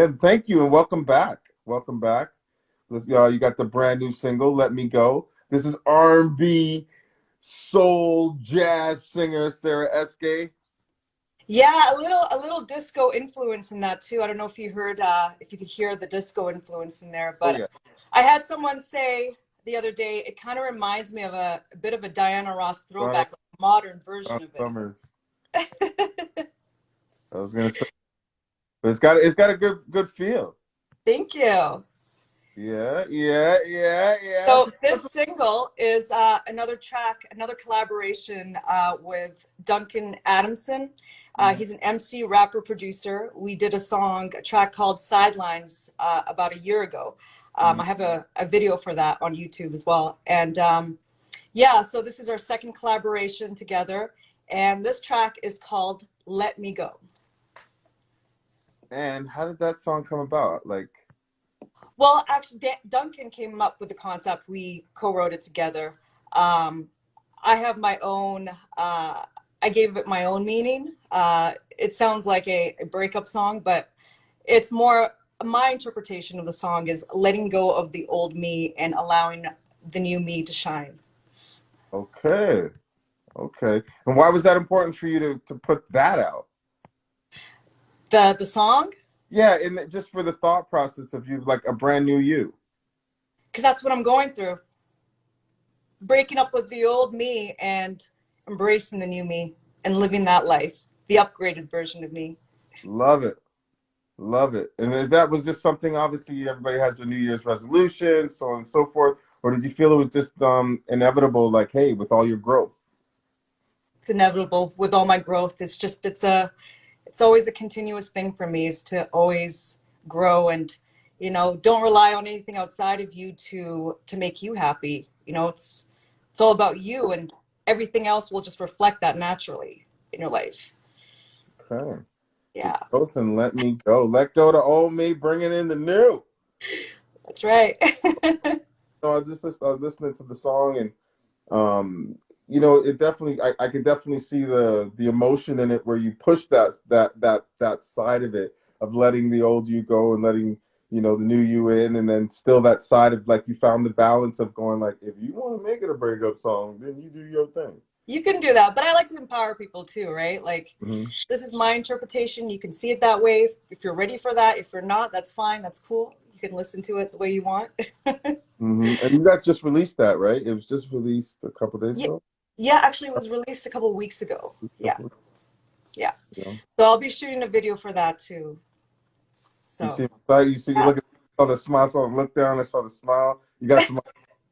And thank you and welcome back. Welcome back. You got the brand new single, Let Me Go. This is R&B, soul, jazz singer Sarah Eské. Yeah, a little disco influence in that too. I don't know if you heard if you could hear the disco influence in there, Oh but yeah. I had someone say the other day it kind of reminds me of a bit of a Diana Ross Donna, throwback, like a modern Donna version of Summers. it. I was gonna say, but it's got a good feel. Thank you. Yeah. So this single is another track, another collaboration with Duncan Adamson. Mhm. He's an MC, rapper, producer. We did a song, a track called Sidelines about a year ago. I have a video for that on YouTube as well. And yeah, so this is our second collaboration together. And this track is called Let Me Go. And how did that song come about? Like, Well, actually, Duncan came up with the concept. We co-wrote it together. Um, I have my own. I gave it my own meaning. It sounds like a breakup song, but it's more my interpretation of the song is letting go of the old me and allowing the new me to shine. okay, okay. And why was that important for you to put that out? The song, Yeah, and just for the thought process of you, like a brand new you. because that's what I'm going through. Breaking up with the old me and embracing the new me and living that life, the upgraded version of me. Love it. Love it. And was this something, obviously everybody has their New Year's resolution, so on and so forth, or did you feel it was just inevitable, like, hey, with all your growth? It's inevitable with all my growth. It's always a continuous thing for me is to always grow and don't rely on anything outside of you to make you happy. It's all about you, and everything else will just reflect that naturally in your life. Okay. Yeah, Growth and let me go. Let go to old me, bringing in the new. that's right. No, I was listening to the song and it definitely I could definitely see the emotion in it where you push that side of it of letting the old you go and letting the new you in, and then still that side of like you found the balance of going like, if you want to make it a breakup song, then you do your thing. You can do that, but I like to empower people too, right? Like, Hmm. this is my interpretation. You can see it that way if you're ready for that. If you're not, that's fine. That's cool. You can listen to it the way you want. And you got just released that, right? It was just released a couple days Yeah, ago. yeah, actually, it was released a couple of weeks ago. Yeah, yeah. You know, So I'll be shooting a video for that too. you So see, you yeah. look at saw the smile, saw the look down, I saw the smile. You got some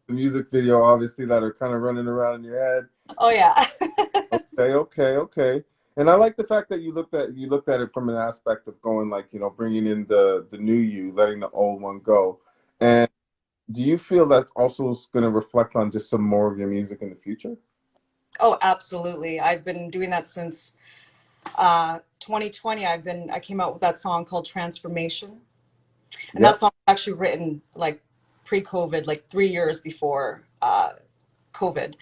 the music video, obviously, that are kind of running around in your head. Oh yeah. Okay. And I like the fact that you looked at it from an aspect of going like, bringing in the new you, letting the old one go. And do you feel that's also going to reflect on just some more of your music in the future? Oh, absolutely. I've been doing that since 2020. I came out with that song called Transformation, and that Yep. song was actually written like pre-COVID, like 3 years before COVID.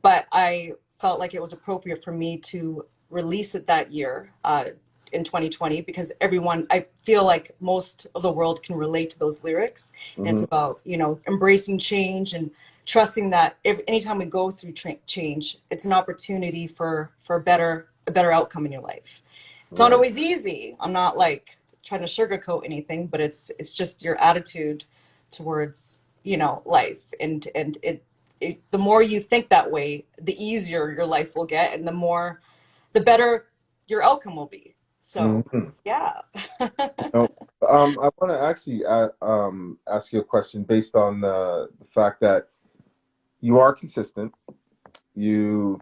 But I felt like it was appropriate for me to release it that year in 2020 because I feel like most of the world can relate to those lyrics. And it's Hmm. about, embracing change and trusting that anytime we go through change, it's an opportunity for a better outcome in your life. It's not Right. always easy. I'm not like trying to sugarcoat anything, but it's just your attitude towards, life. The more you think that way, the easier your life will get, and the better your outcome will be. So, Hmm. yeah. No, I want to actually ask you a question based on the fact that you are consistent. You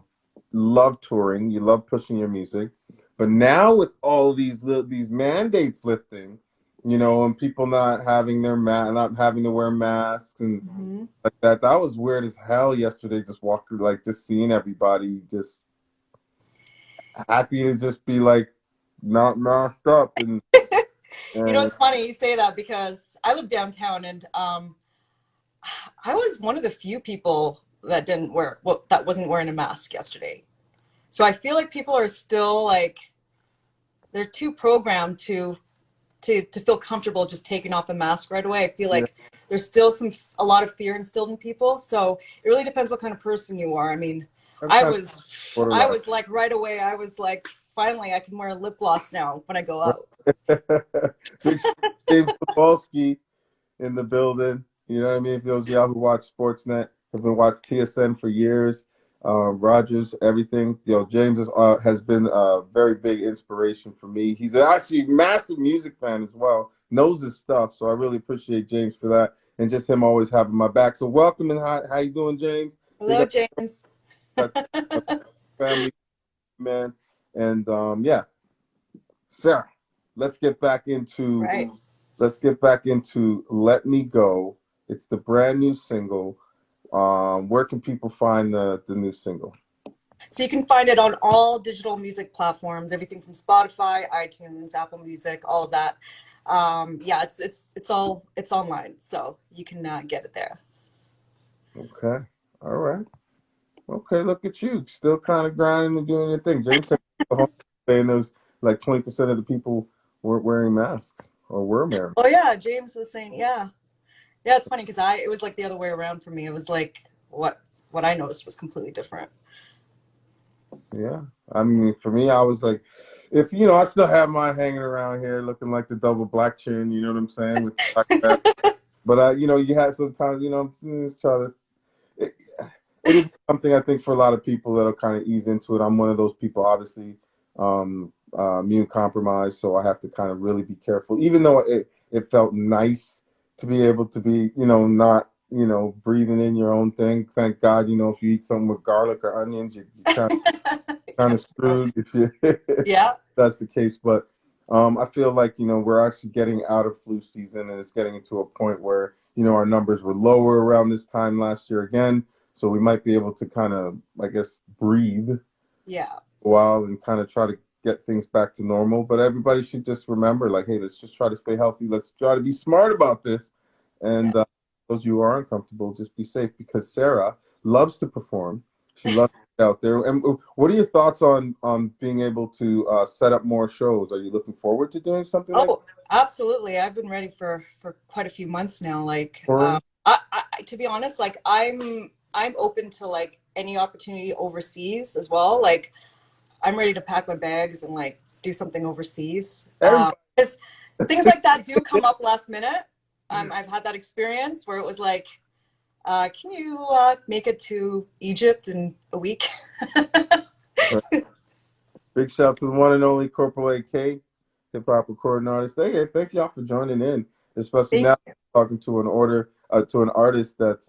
love touring, you love pushing your music, but now with all these mandates lifting, and people not having to wear masks and Mhm. like that was weird as hell yesterday. Just walking, like just seeing everybody just happy to just be like not masked up and It's funny you say that because I live downtown, and I was one of the few people that wasn't wearing a mask yesterday. So I feel like people are still like they're too programmed to to feel comfortable just taking off a mask right away. I feel Yeah. like there's still a lot of fear instilled in people. So it really depends what kind of person you are. I mean, I'm I kind of was I borderline. was like right away, I was like, finally I can wear a lip gloss now when I go out. Big James Kowalski in the building. You know what I mean? For those of y'all who watch Sportsnet, have been watched TSN for years. Rogers, everything. James has been a very big inspiration for me. He's actually a massive music fan as well. Knows his stuff, so I really appreciate James for that, and just him always having my back. So welcome, and how you doing, James? Big Hello, up James. to that family, man. And yeah, Sarah, let's get back into Right. Let Me Go. It's the brand new single. Where can people find the new single? So you can find it on all digital music platforms, everything from Spotify, iTunes, Apple Music, all of that. Yeah, it's online, so you can get it there. Okay. All right. Okay, look at you. Still kind of grinding and doing your thing. James said the whole saying there's like 20% of the people weren't wearing masks or were wearing. Oh yeah, James was saying, yeah, yeah. It's funny because I it was like the other way around for me. It was like what I noticed was completely different. Yeah. I mean, for me, I was like, if I still have mine hanging around here looking like the double black chin, you know what I'm saying? With black hair. But you had sometimes, try to. It, it'll be something I think for a lot of people that'll kind of ease into it. I'm one of those people, obviously, immune compromised, so I have to kind of really be careful. Even though it felt nice to be able to be, not, breathing in your own thing. Thank God, if you eat something with garlic or onions, you kind of Can't survive. screwed if you Yeah, that's the case. But I feel like we're actually getting out of flu season, and it's getting into a point where our numbers were lower around this time last year again. So we might be able to kind of, I guess, breathe yeah, a while and kind of try to get things back to normal. But everybody should just remember, like, hey, let's just try to stay healthy. Let's try to be smart about this. yeah. And those of you who are uncomfortable, just be safe because Sarah loves to perform. She loves to get out there. And what are your thoughts on being able to set up more shows? Are you looking forward to doing something like Oh, absolutely. I've been ready for quite a few months now. Like, touring? to be honest, like I'm open to like any opportunity overseas as well. Like, I'm ready to pack my bags and like do something overseas. Everybody. 'Cause things like that do come up last minute. I've had that experience where it was like, can you make it to Egypt in a week? Big shout out to the one and only Corporal AK, hip hop recording artist. Hey, thank y'all for joining in, especially Thank now talking to an artist that's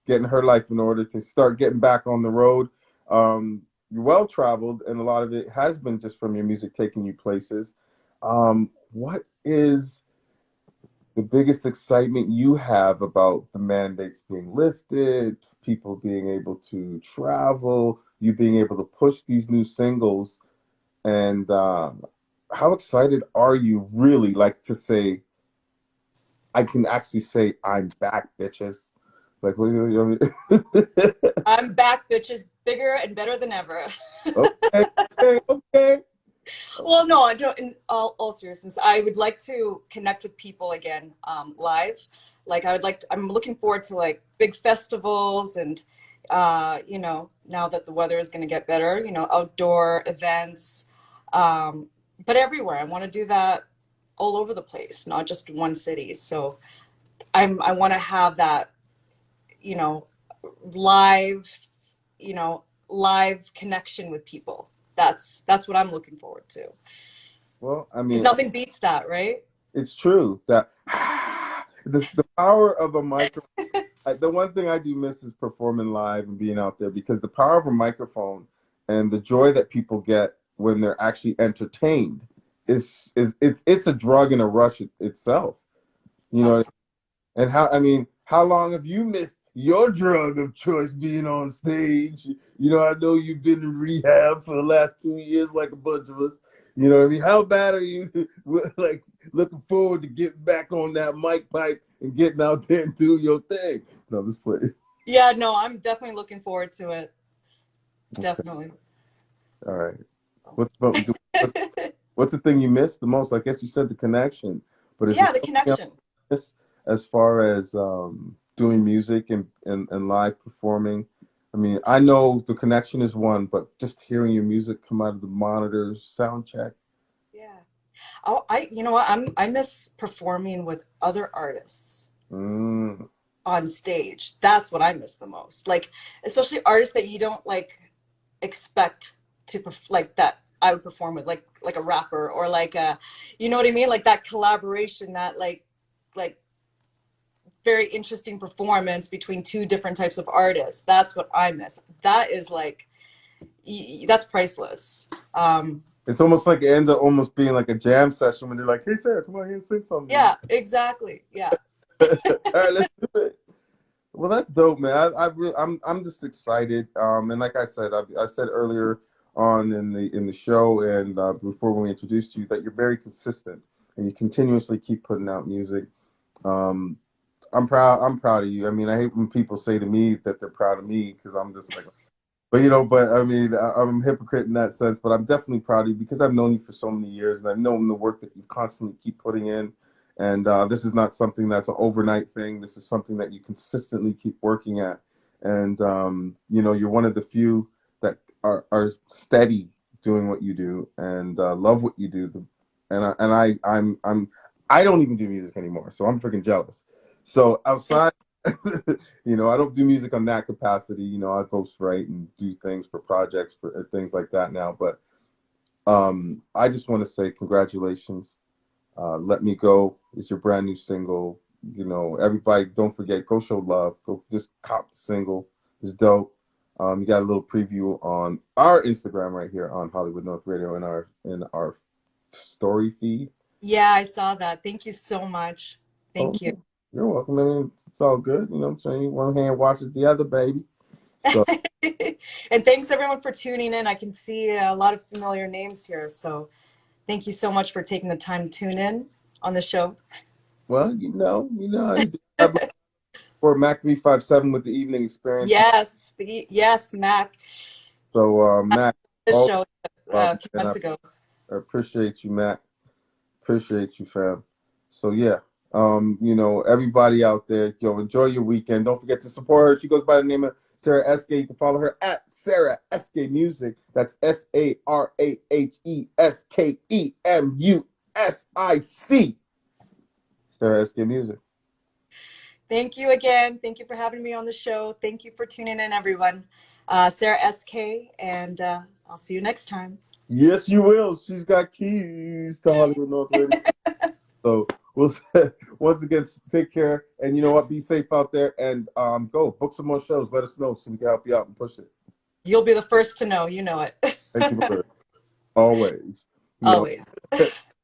getting her life in order to start getting back on the road. You're well traveled, and a lot of it has been just from your music taking you places. What is the biggest excitement you have about the mandates being lifted, people being able to travel, you being able to push these new singles? And how excited are you really, like, to say, I can actually say, I'm back, bitches? Like, what do you I'm back, bitches, bigger and better than ever. okay, okay, okay. Well, no, I don't. In all seriousness, I would like to connect with people again, live. Like I would like to, I'm looking forward to like big festivals and, now that the weather is going to get better, outdoor events, um, but everywhere. I want to do that all over the place, not just one city. So I want to have that, you know, live, live connection with people. That's what I'm looking forward to. Well, I Because mean, nothing beats that, right? it's true that the power of a microphone. The one thing I do miss is performing live and being out there because the power of a microphone and the joy that people get when they're actually entertained is it's a drug and a rush itself. You know, Absolutely. and how long have you missed your drug of choice being on stage? I know you've been in rehab for the last 2 years, like a bunch of us. You know what I mean? How bad are you, like, looking forward to getting back on that mic pipe and getting out there and do your thing? No, just play. Yeah, no, I'm definitely looking forward to it. Okay, Definitely. all right. What's about What's the thing you miss the most? I guess you said the connection, but is there Yeah, the something else connection. you miss as far as doing music and live performing? I mean, I know the connection is one, but just hearing your music come out of the monitors, sound check. Yeah. Oh, you know what? I miss performing with other artists Mm, on stage. That's what I miss the most. Like, especially artists that you don't like expect to like that I would perform with, like a rapper or like a, you know what I mean? Like that collaboration, that like very interesting performance between two different types of artists. That's what I miss. That is like that's priceless. it's almost like it ends up almost being like a jam session when they're like, "Hey, Sarah, come on here and sing something." Yeah, exactly. Yeah. All right, let's do it. Well, that's dope, man. I'm just excited. And like I said earlier on in the show, and before when we introduced you, that you're very consistent and you continuously keep putting out music. Um, I'm proud. I'm proud of you. I mean, I hate when people say to me that they're proud of me because I'm just like, but but I mean, I'm a hypocrite in that sense. But I'm definitely proud of you because I've known you for so many years, and I've known the work that you constantly keep putting in. And this is not something that's an overnight thing. This is something that you consistently keep working at. And you're one of the few that are steady doing what you do and love what you do. I don't even do music anymore, so I'm freaking jealous. So outside I don't do music on that capacity. I ghostwrite and do things for projects for things like that now. But I just want to say congratulations. Let Me Go is your brand new single. Everybody, don't forget, go show love. Go just cop the single. It's dope. You got a little preview on our Instagram right here on Hollywood North Radio in our story feed. Yeah, I saw that. Thank you so much. Oh, Thank you. you're welcome. I mean, it's all good. You know what I'm saying? One hand washes the other, baby. So. And thanks everyone for tuning in. I can see a lot of familiar names here. So thank you so much for taking the time to tune in on the show. Well, I do have my for Mac 357 with the evening experience. Yes, Mac. So, Mac, This all show about a few and months ago. I appreciate you, Mac. Appreciate you, fam. So yeah, everybody out there, enjoy your weekend. Don't forget to support her. She goes by the name of Sarah Eské. You can follow her at Sarah Eské Music. That's SarahAheskEmusic. Sarah Eské Music. Thank you again. Thank you for having me on the show. Thank you for tuning in, everyone. Sarah SK, and I'll see you next time. Yes, you will. She's got keys to Hollywood North Radio. So we'll once again take care, and you know what? Be safe out there, and go book some more shows. Let us know so we can help you out and push it. You'll be the first to know. You know Thank you, it. brother. Always. Always.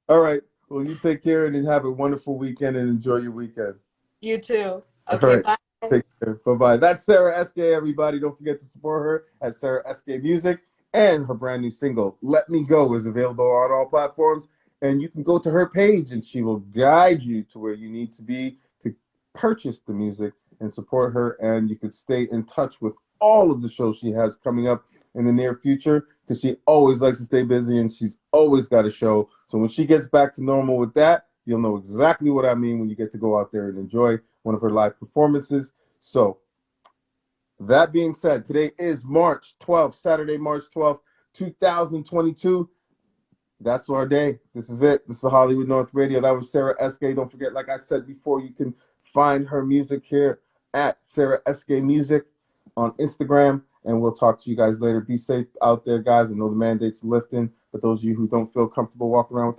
All right. Well, you take care and have a wonderful weekend and enjoy your weekend. You too. All Okay, right. bye. Take care. Bye bye. That's Sarah Eské, everybody. Don't forget to support her at Sarah Eské Music. And her brand new single, Let Me Go, is available on all platforms. And you can go to her page and she will guide you to where you need to be to purchase the music and support her. And you can stay in touch with all of the shows she has coming up in the near future because she always likes to stay busy and she's always got a show. So when she gets back to normal with that, you'll know exactly what I mean when you get to go out there and enjoy one of her live performances. So, that being said, today is March 12th, Saturday, March 12th, 2022. That's our day. This is it. This is Hollywood North Radio. That was Sarah Eské. Don't forget, like I said before, you can find her music here at Sarah Eské Music on Instagram. And we'll talk to you guys later. Be safe out there, guys. I know the mandate's lifting, but those of you who don't feel comfortable walking around without